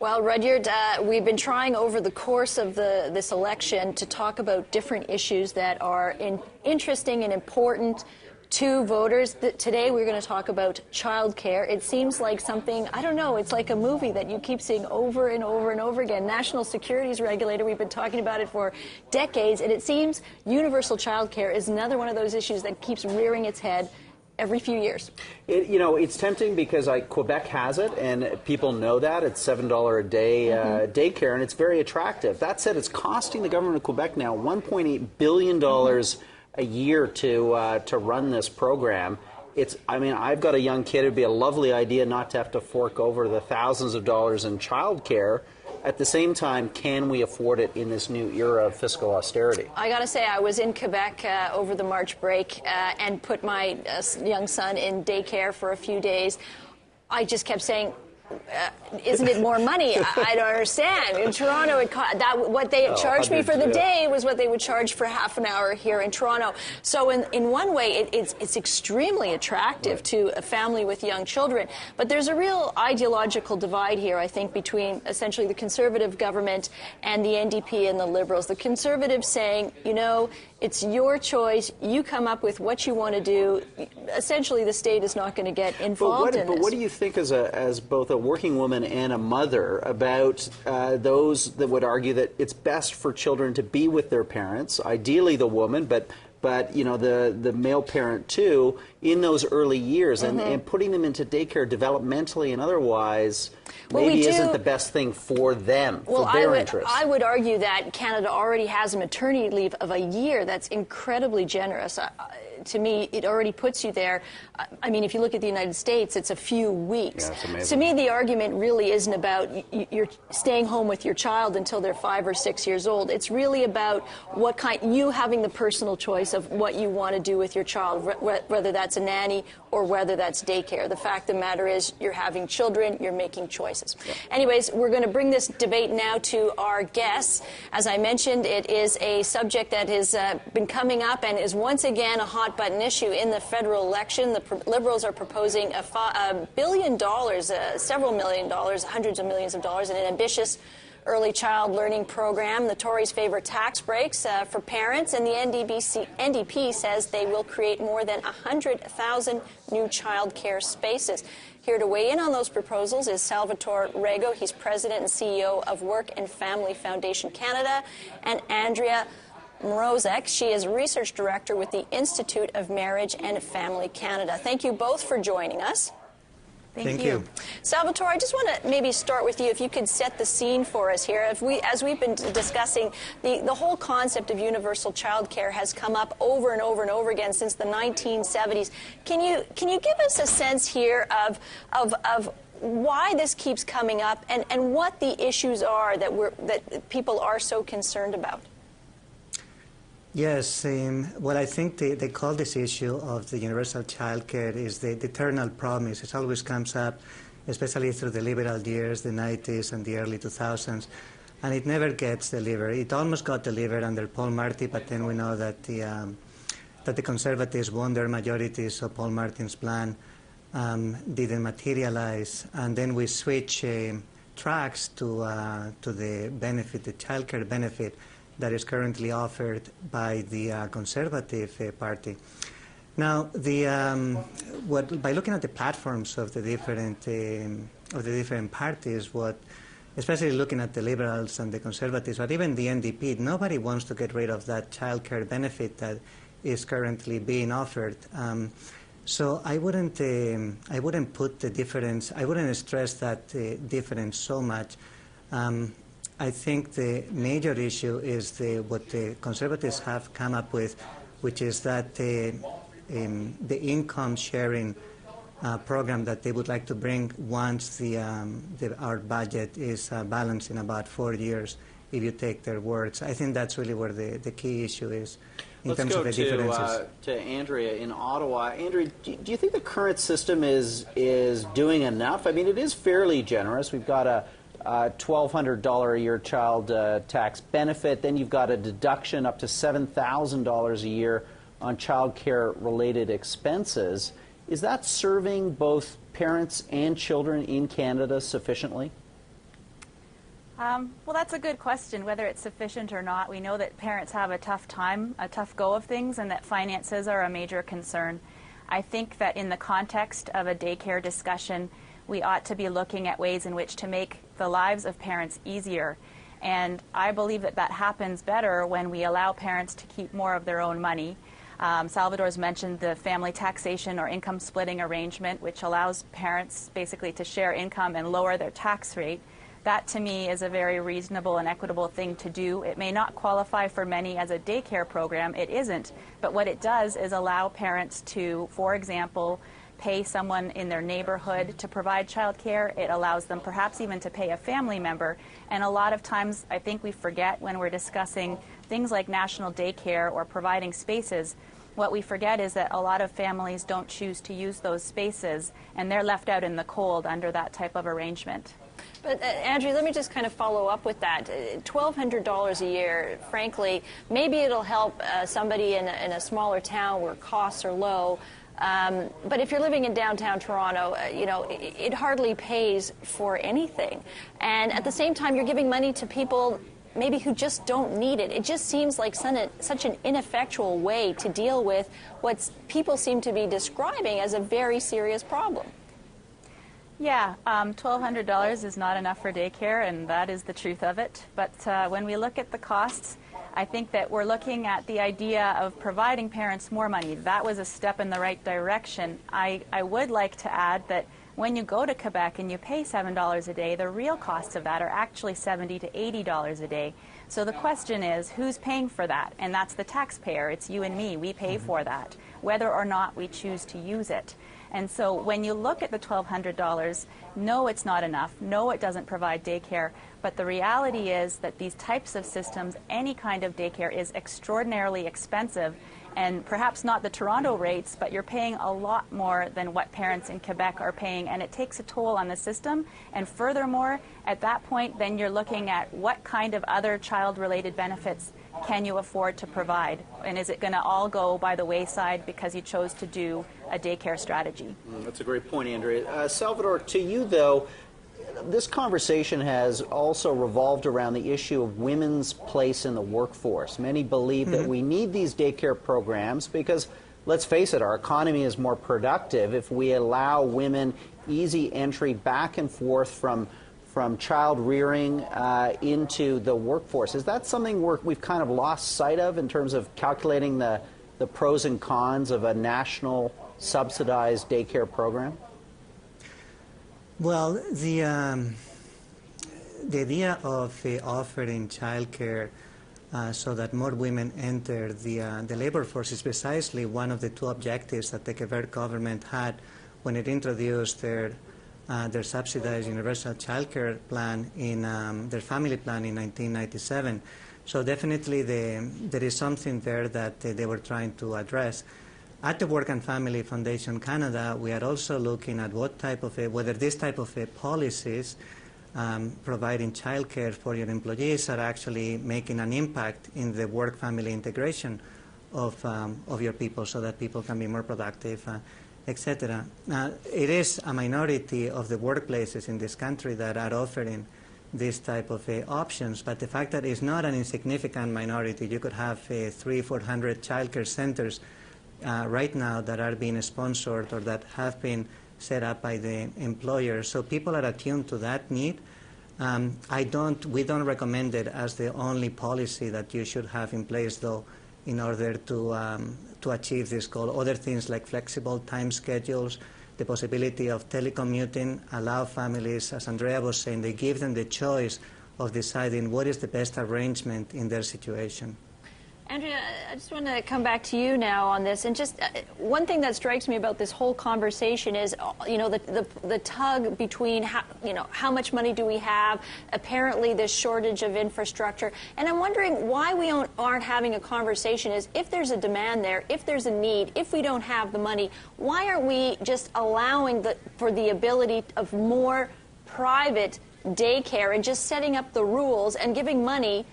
Well, Rudyard, we've been trying over the course of this election to talk about different issues that are interesting and important to voters. Today we're going to talk about childcare. It seems like something, I don't know, it's like a movie that you keep seeing over and over and over again. National Securities Regulator, we've been talking about it for decades, and it seems universal childcare is another one of those issues that keeps rearing its head every few years. It's tempting because Quebec has it, and people know that. It's $7 a day daycare, and it's very attractive. That said, it's costing the government of Quebec now $1.8 billion a year to run this program. I've got a young kid. It'd be a lovely idea not to have to fork over the thousands of dollars in childcare. At the same time, can we afford it in this new era of fiscal austerity? I got to say, I was in Quebec over the March break and put my young son in daycare for a few days. I just kept saying, isn't it more money? I don't understand. In Toronto, what they charged me for the day was what they would charge for half an hour here in Toronto. So in one way, it's extremely attractive to a family with young children. But there's a real ideological divide here, I think, between essentially the Conservative government and the NDP and the Liberals. The Conservatives saying, you know, it's your choice. You come up with what you want to do. Essentially, the state is not going to get involved in this. But what do you think as both a working woman and a mother about those that would argue that it's best for children to be with their parents, ideally the woman, but you know, the male parent too, in those early years, and putting them into daycare developmentally and otherwise maybe isn't the best thing for them, for their interests. I would argue that Canada already has a maternity leave of a year that's incredibly generous. To me, it already puts you there. I mean, if you look at the United States, it's a few weeks. Yeah, it's amazing. To me, the argument really isn't about you're staying home with your child until they're 5 or 6 years old. It's really about you having the personal choice of what you want to do with your child, whether that's a nanny or whether that's daycare. The fact of the matter is you're having children, you're making choices. Yeah. Anyways, we're going to bring this debate now to our guests. As I mentioned, it is a subject that has been coming up and is once again a hot button issue in the federal election. The Liberals are proposing $1 billion, several $1 million, hundreds of millions of dollars in an ambitious early child learning program. The Tories favor tax breaks for parents, and the NDP says they will create more than 100,000 new child care spaces. Here to weigh in on those proposals is Salvatore Rego. He's president and CEO of Work and Family Foundation Canada, and Andrea Mrozek. She is research director with the Institute of Marriage and Family Canada. Thank you both for joining us. Thank you. Salvatore, I just want to maybe start with you, if you could set the scene for us here. As we've been discussing, the whole concept of universal child care has come up over and over and over again since the 1970s. Can you give us a sense here of why this keeps coming up and what the issues are that people are so concerned about? Yes, well, I think they call this issue of the universal child care is the eternal promise. It always comes up, especially through the liberal years, the 90s and the early 2000s, and it never gets delivered. It almost got delivered under Paul Marty, but then we know that the Conservatives won their majority, so Paul Martin's plan didn't materialize, and then we switch tracks to the benefit, the child care benefit, that is currently offered by the Conservative Party. Now, by looking at the platforms of the different parties, especially looking at the Liberals and the Conservatives, but even the NDP, nobody wants to get rid of that child care benefit that is currently being offered. So I wouldn't put the difference. I wouldn't stress that difference so much. I think the major issue is what the Conservatives have come up with, which is that the income sharing program that they would like to bring once our budget is balanced in about 4 years, if you take their words. I think that's really where the key issue is in terms of the differences. Let's go to Andrea in Ottawa. Andrea, do you think the current system is doing enough? I mean, it is fairly generous. We've got a $1,200 a year child tax benefit. Then you've got a deduction up to $7,000 a year on child care related expenses. Is that serving both parents and children in Canada sufficiently? Well, that's a good question, whether it's sufficient or not. We know that parents have a tough time, a tough go of things, and that finances are a major concern. I think that in the context of a daycare discussion, we ought to be looking at ways in which to make the lives of parents easier. And I believe that that happens better when we allow parents to keep more of their own money. Salvador's mentioned the family taxation or income splitting arrangement, which allows parents basically to share income and lower their tax rate. That, to me, is a very reasonable and equitable thing to do. It may not qualify for many as a daycare program. It isn't. But what it does is allow parents to, for example, pay someone in their neighborhood to provide childcare. It allows them perhaps even to pay a family member. And a lot of times, I think we forget when we're discussing things like national daycare or providing spaces, what we forget is that a lot of families don't choose to use those spaces, and they're left out in the cold under that type of arrangement. But Andrea, let me just kind of follow up with that. $1,200 a year, frankly, maybe it'll help somebody in a smaller town where costs are low. But if you're living in downtown Toronto, it hardly pays for anything. And at the same time, you're giving money to people maybe who just don't need it. It just seems like such an ineffectual way to deal with what people seem to be describing as a very serious problem. Yeah, $1,200 is not enough for daycare, and that is the truth of it. But when we look at the costs, I think that we're looking at the idea of providing parents more money. That was a step in the right direction. I would like to add that when you go to Quebec and you pay $7 a day, the real costs of that are actually $70 to $80 a day. So the question is, who's paying for that? And that's the taxpayer. It's you and me. We pay for that, whether or not we choose to use it. And so when you look at the $1,200, no, it's not enough. No, it doesn't provide daycare. But the reality is that these types of systems, any kind of daycare, is extraordinarily expensive. And perhaps not the Toronto rates, but you're paying a lot more than what parents in Quebec are paying. And it takes a toll on the system. And furthermore, at that point, then you're looking at what kind of other child-related benefits can you afford to provide? And is it going to all go by the wayside because you chose to do a daycare strategy? That's a great point, Andrea. Salvador, to you, though, this conversation has also revolved around the issue of women's place in the workforce. Many believe that we need these daycare programs because, let's face it, our economy is more productive if we allow women easy entry back and forth from child rearing into the workforce. Is that something we've kind of lost sight of in terms of calculating the pros and cons of a national subsidized daycare program? Well, the idea of offering childcare so that more women enter the labor force is precisely one of the two objectives that the Quebec government had when it introduced their subsidized universal childcare plan in their family plan in 1997. So definitely there is something there that they were trying to address. At the Work and Family Foundation Canada, we are also looking at whether this type of policies providing childcare for your employees are actually making an impact in the work-family integration of your people so that people can be more productive, etc. It is a minority of the workplaces in this country that are offering this type of options, but the fact that it's not an insignificant minority, you could have 300-400 childcare centers right now that are being sponsored or that have been set up by the employer. So people are attuned to that need. We don't recommend it as the only policy that you should have in place, though, in order to achieve this goal. Other things like flexible time schedules, the possibility of telecommuting, allow families, as Andrea was saying, they give them the choice of deciding what is the best arrangement in their situation. Andrea, I just want to come back to you now on this, and just one thing that strikes me about this whole conversation is, the tug between how much money do we have, apparently this shortage of infrastructure, and I'm wondering why we aren't having a conversation is if there's a demand there, if there's a need, if we don't have the money, why aren't we just allowing for the ability of more private daycare and just setting up the rules and giving money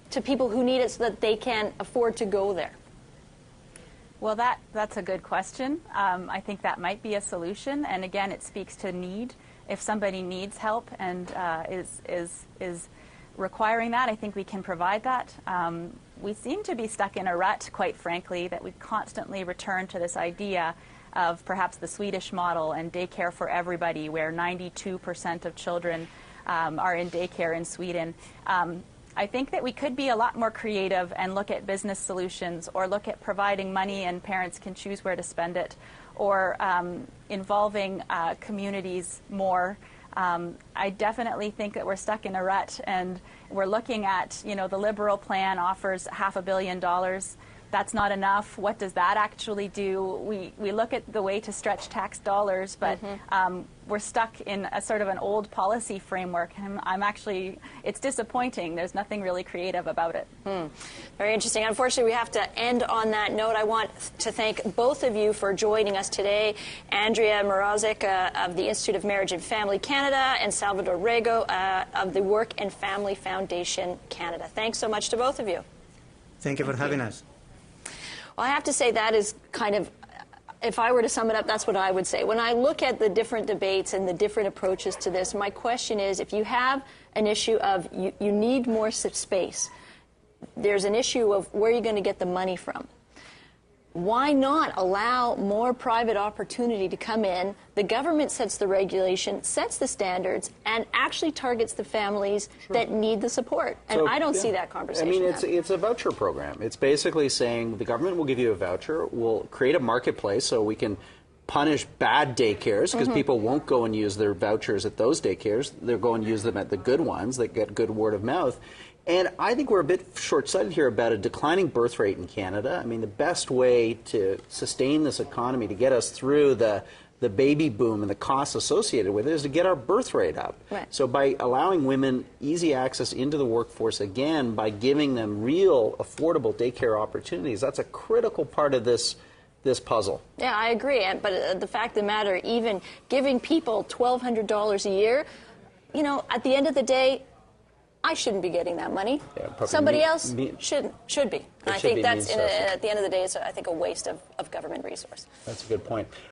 to people who need it so that they can afford to go there? Well, that's a good question. I think that might be a solution, and again, it speaks to need. If somebody needs help and is requiring that. I think we can provide that. We seem to be stuck in a rut, quite frankly, that we constantly return to this idea of perhaps the Swedish model and daycare for everybody, where 92% of children are in daycare in Sweden. I think that we could be a lot more creative and look at business solutions, or look at providing money and parents can choose where to spend it, or involving communities more. I definitely think that we're stuck in a rut, and we're looking at, the Liberal plan offers $500 million. That's not enough. What does that actually do? We look at the way to stretch tax dollars, but we're stuck in a sort of an old policy framework. And it's disappointing. There's nothing really creative about it. Very interesting. Unfortunately, we have to end on that note. I want to thank both of you for joining us today. Andrea Mrozek of the Institute of Marriage and Family Canada, and Salvador Rego of the Work and Family Foundation Canada. Thanks so much to both of you. Thank you for having us. Well, I have to say that is kind of, if I were to sum it up, that's what I would say. When I look at the different debates and the different approaches to this, my question is, if you have an issue of you need more space, there's an issue of where you're going to get the money from. Why not allow more private opportunity to come in? The government sets the regulation, sets the standards, and actually targets the families that need the support. And So, I don't see that conversation. I mean, happening. it's a voucher program. It's basically saying the government will give you a voucher, we'll create a marketplace so we can punish bad daycares, because people won't go and use their vouchers at those daycares. They'll go and use them at the good ones that get good word of mouth. And I think we're a bit short-sighted here about a declining birth rate in Canada. I mean, the best way to sustain this economy, to get us through the baby boom and the costs associated with it, is to get our birth rate up. Right. So by allowing women easy access into the workforce again, by giving them real affordable daycare opportunities, that's a critical part of this puzzle. Yeah, I agree. But the fact of the matter, even giving people $1,200 a year, at the end of the day, I shouldn't be getting that money. Yeah, somebody else should be. And I think that's, means-tested. at the end of the day, it's, I think, a waste of government resource. That's a good point.